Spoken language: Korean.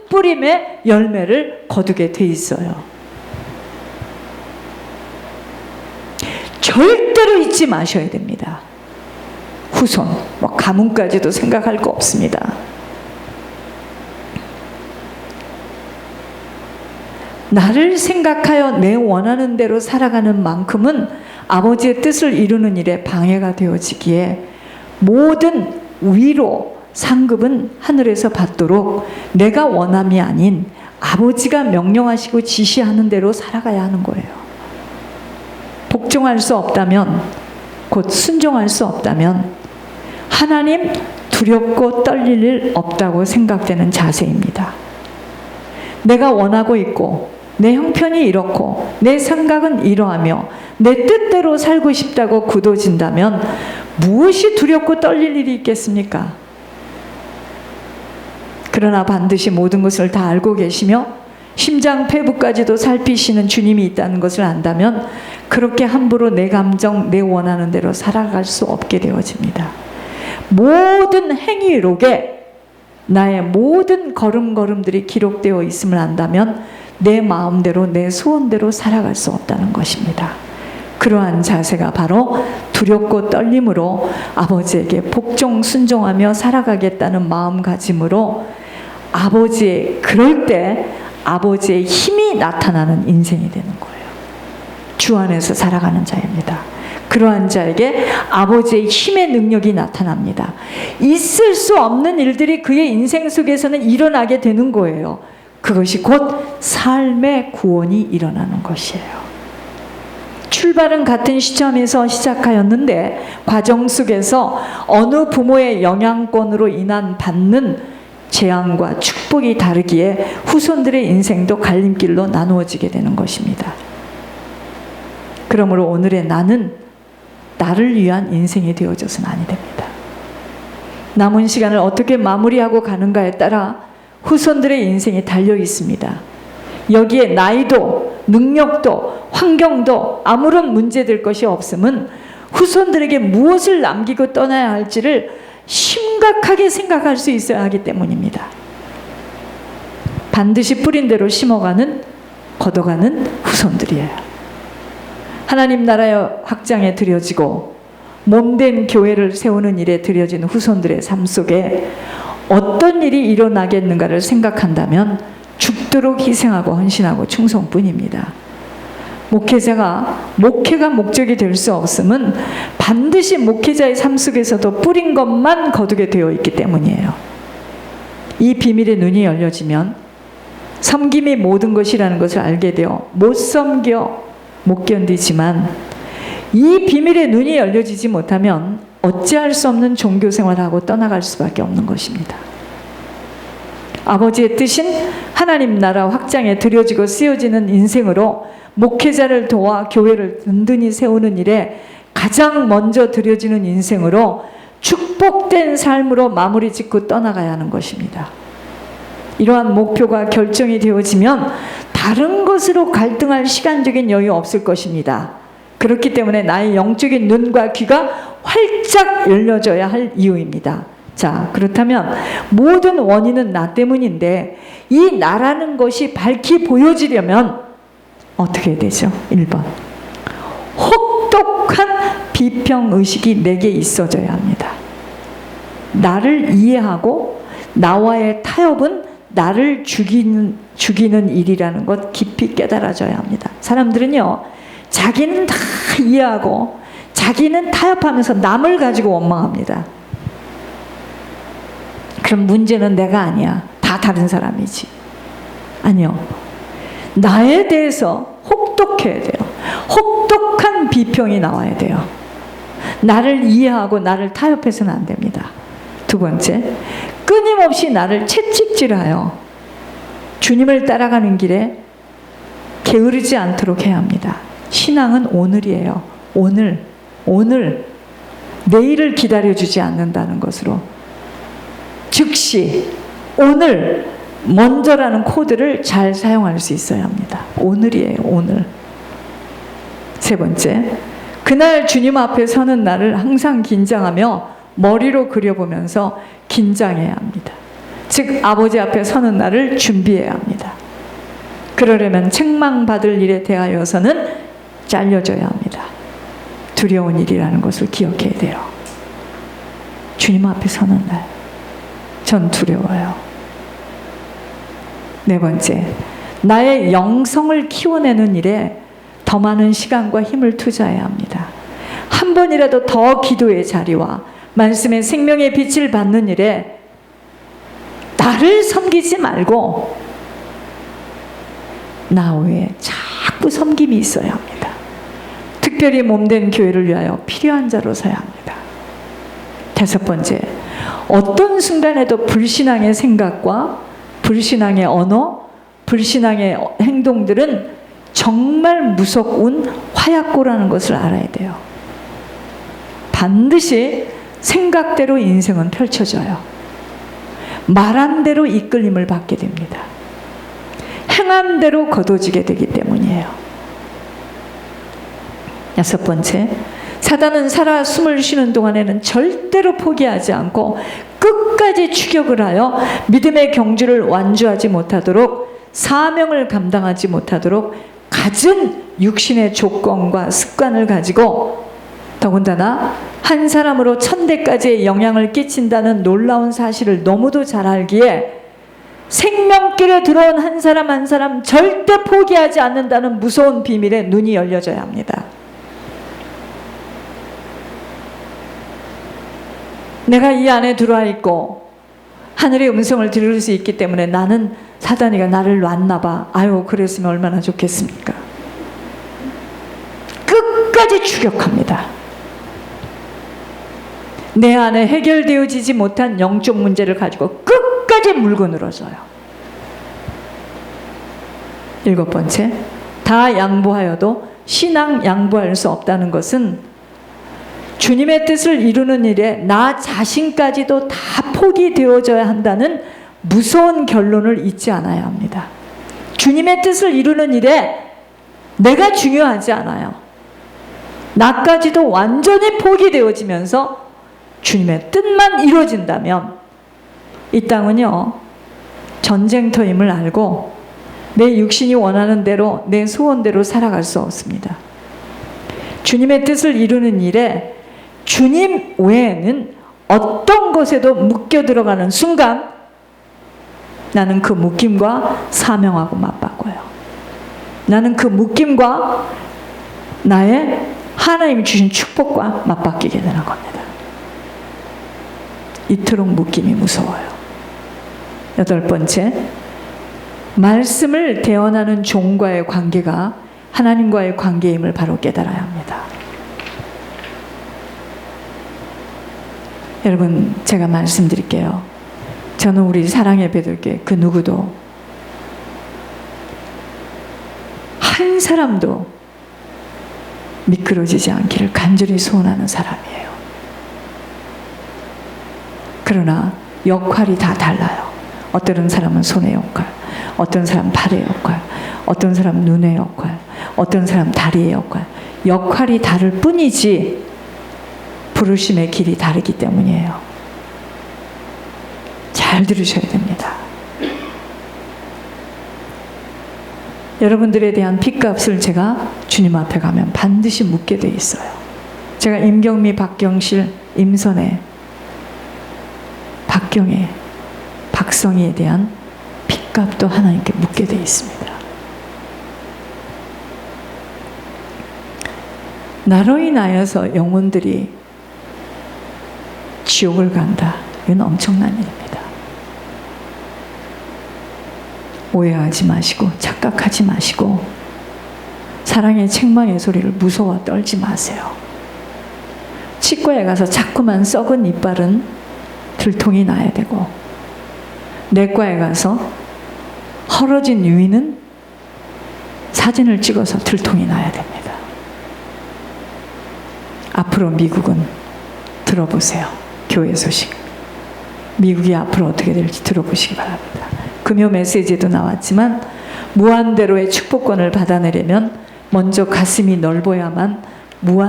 뿌림의 열매를 거두게 돼 있어요. 절대로 잊지 마셔야 됩니다. 후손, 가문까지도 생각할 거 없습니다. 나를 생각하여 내 원하는 대로 살아가는 만큼은 아버지의 뜻을 이루는 일에 방해가 되어지기에 모든 위로, 상급은 하늘에서 받도록 내가 원함이 아닌 아버지가 명령하시고 지시하는 대로 살아가야 하는 거예요. 복종할 수 없다면, 곧 순종할 수 없다면 하나님 두렵고 떨릴 일 없다고 생각되는 자세입니다. 내가 원하고 있고 내 형편이 이렇고 내 생각은 이러하며 내 뜻대로 살고 싶다고 굳어진다면 무엇이 두렵고 떨릴 일이 있겠습니까? 그러나 반드시 모든 것을 다 알고 계시며 심장폐부까지도 살피시는 주님이 있다는 것을 안다면 그렇게 함부로 내 감정, 내 원하는 대로 살아갈 수 없게 되어집니다. 모든 행위록에 나의 모든 걸음걸음들이 기록되어 있음을 안다면 내 마음대로, 내 소원대로 살아갈 수 없다는 것입니다. 그러한 자세가 바로 두렵고 떨림으로 아버지에게 복종, 순종하며 살아가겠다는 마음가짐으로 아버지의, 그럴 때 아버지의 힘이 나타나는 인생이 되는 거예요. 주 안에서 살아가는 자입니다. 그러한 자에게 아버지의 힘의 능력이 나타납니다. 있을 수 없는 일들이 그의 인생 속에서는 일어나게 되는 거예요. 그것이 곧 삶의 구원이 일어나는 것이에요. 출발은 같은 시점에서 시작하였는데 과정 속에서 어느 부모의 영향권으로 인한 받는 재앙과 축복이 다르기에 후손들의 인생도 갈림길로 나누어지게 되는 것입니다. 그러므로 오늘의 나는 나를 위한 인생이 되어져서는 아니 됩니다. 남은 시간을 어떻게 마무리하고 가는가에 따라 후손들의 인생이 달려 있습니다. 여기에 나이도 능력도 환경도 아무런 문제될 것이 없음은 후손들에게 무엇을 남기고 떠나야 할지를 심각하게 생각할 수 있어야 하기 때문입니다. 반드시 뿌린 대로 심어가는, 걷어가는 후손들이에요. 하나님 나라의 확장에 드려지고 몸된 교회를 세우는 일에 드려진 후손들의 삶 속에 어떤 일이 일어나겠는가를 생각한다면 죽도록 희생하고 헌신하고 충성뿐입니다. 목회가 목적이 될 수 없음은 반드시 목회자의 삶 속에서도 뿌린 것만 거두게 되어 있기 때문이에요. 이 비밀의 눈이 열려지면 섬김이 모든 것이라는 것을 알게 되어 못 섬겨 못 견디지만 이 비밀의 눈이 열려지지 못하면 어찌할 수 없는 종교 생활하고 떠나갈 수밖에 없는 것입니다. 아버지의 뜻인 하나님 나라 확장에 드려지고 쓰여지는 인생으로 목회자를 도와 교회를 든든히 세우는 일에 가장 먼저 드려지는 인생으로 축복된 삶으로 마무리 짓고 떠나가야 하는 것입니다. 이러한 목표가 결정이 되어지면 다른 것으로 갈등할 시간적인 여유 없을 것입니다. 그렇기 때문에 나의 영적인 눈과 귀가 활짝 열려져야 할 이유입니다. 자, 그렇다면 모든 원인은 나 때문인데 이 나라는 것이 밝히 보여지려면 어떻게 해야 되죠? 1번, 혹독한 비평의식이 내게 있어져야 합니다. 나를 이해하고 나와의 타협은 나를 죽이는 일이라는 것 깊이 깨달아져야 합니다. 사람들은요, 자기는 다 이해하고 자기는 타협하면서 남을 가지고 원망합니다. 그럼 문제는 내가 아니야. 다 다른 사람이지. 아니요. 나에 대해서 혹독해야 돼요. 혹독한 비평이 나와야 돼요. 나를 이해하고 나를 타협해서는 안 됩니다. 두 번째, 끊임없이 나를 채찍질하여 주님을 따라가는 길에 게으르지 않도록 해야 합니다. 신앙은 오늘이에요. 오늘 내일을 기다려주지 않는다는 것으로 즉시 오늘 먼저라는 코드를 잘 사용할 수 있어야 합니다. 오늘이에요. 오늘. 세 번째, 그날 주님 앞에 서는 날을 항상 긴장하며 머리로 그려보면서 긴장해야 합니다. 즉 아버지 앞에 서는 날을 준비해야 합니다. 그러려면 책망받을 일에 대하여서는 잘려져야 합니다. 두려운 일이라는 것을 기억해야 돼요. 주님 앞에 서는 날, 전 두려워요. 네 번째, 나의 영성을 키워내는 일에 더 많은 시간과 힘을 투자해야 합니다. 한 번이라도 더 기도의 자리와 말씀의 생명의 빛을 받는 일에 나를 섬기지 말고 나 외에 자꾸 섬김이 있어야 합니다. 특별히 몸된 교회를 위하여 필요한 자로 서야 합니다. 다섯 번째, 어떤 순간에도 불신앙의 생각과 불신앙의 언어, 불신앙의 행동들은 정말 무서운 화약고라는 것을 알아야 돼요. 반드시 생각대로 인생은 펼쳐져요. 말한 대로 이끌림을 받게 됩니다. 행한 대로 거둬지게 되기 때문이에요. 여섯 번째, 사단은 살아 숨을 쉬는 동안에는 절대로 포기하지 않고 끝까지 추격을 하여 믿음의 경주를 완주하지 못하도록, 사명을 감당하지 못하도록 갖은 육신의 조건과 습관을 가지고, 더군다나 한 사람으로 1000대까지의 영향을 끼친다는 놀라운 사실을 너무도 잘 알기에 생명길에 들어온 한 사람 한 사람 절대 포기하지 않는다는 무서운 비밀에 눈이 열려져야 합니다. 내가 이 안에 들어와 있고 하늘의 음성을 들을 수 있기 때문에 나는 사단이가 나를 놨나 봐. 아유, 그랬으면 얼마나 좋겠습니까? 끝까지 추격합니다. 내 안에 해결되어지지 못한 영적 문제를 가지고 끝까지 물고 늘어져요. 일곱 번째, 다 양보하여도 신앙 양보할 수 없다는 것은 주님의 뜻을 이루는 일에 나 자신까지도 다 포기되어져야 한다는 무서운 결론을 잊지 않아야 합니다. 주님의 뜻을 이루는 일에 내가 중요하지 않아요. 나까지도 완전히 포기되어지면서 주님의 뜻만 이루어진다면 이 땅은요, 전쟁터임을 알고 내 육신이 원하는 대로, 내 소원대로 살아갈 수 없습니다. 주님의 뜻을 이루는 일에 주님 외에는 어떤 것에도 묶여 들어가는 순간 나는 그 묶임과 사명하고 맞바꿔요. 나는 그 묶임과 나의 하나님이 주신 축복과 맞바뀌게 되는 겁니다. 이토록 묶임이 무서워요. 여덟 번째, 말씀을 대언하는 종과의 관계가 하나님과의 관계임을 바로 깨달아야 합니다. 여러분, 제가 말씀드릴게요. 저는 우리 사랑의 배들께 그 누구도 한 사람도 미끄러지지 않기를 간절히 소원하는 사람이에요. 그러나 역할이 다 달라요. 어떤 사람은 손의 역할, 어떤 사람 팔의 역할, 어떤 사람 눈의 역할, 어떤 사람 다리의 역할. 역할이 다를 뿐이지 부르심의 길이 다르기 때문이에요. 잘 들으셔야 됩니다. 여러분들에 대한 핏값을 제가 주님 앞에 가면 반드시 묻게 돼 있어요. 제가 임경미, 박경실, 임선혜, 박경혜, 박성희에 대한 핏값도 하나님께 묻게 돼 있습니다. 나로 인하여서 영혼들이 지옥을 간다. 이건 엄청난 일입니다. 오해하지 마시고 착각하지 마시고 사랑의 책망의 소리를 무서워 떨지 마세요. 치과에 가서 자꾸만 썩은 이빨은 들통이 나야 되고 내과에 가서 헐어진 유인은 사진을 찍어서 들통이 나야 됩니다. 앞으로 미국은 들어보세요. 교회 소식. 미국이 앞으로 어떻게 될지 들어보시기 바랍니다. 금요 메시지에도 나왔지만 무한대로의 축복권을 받아내려면 먼저 가슴이 넓어야만 무한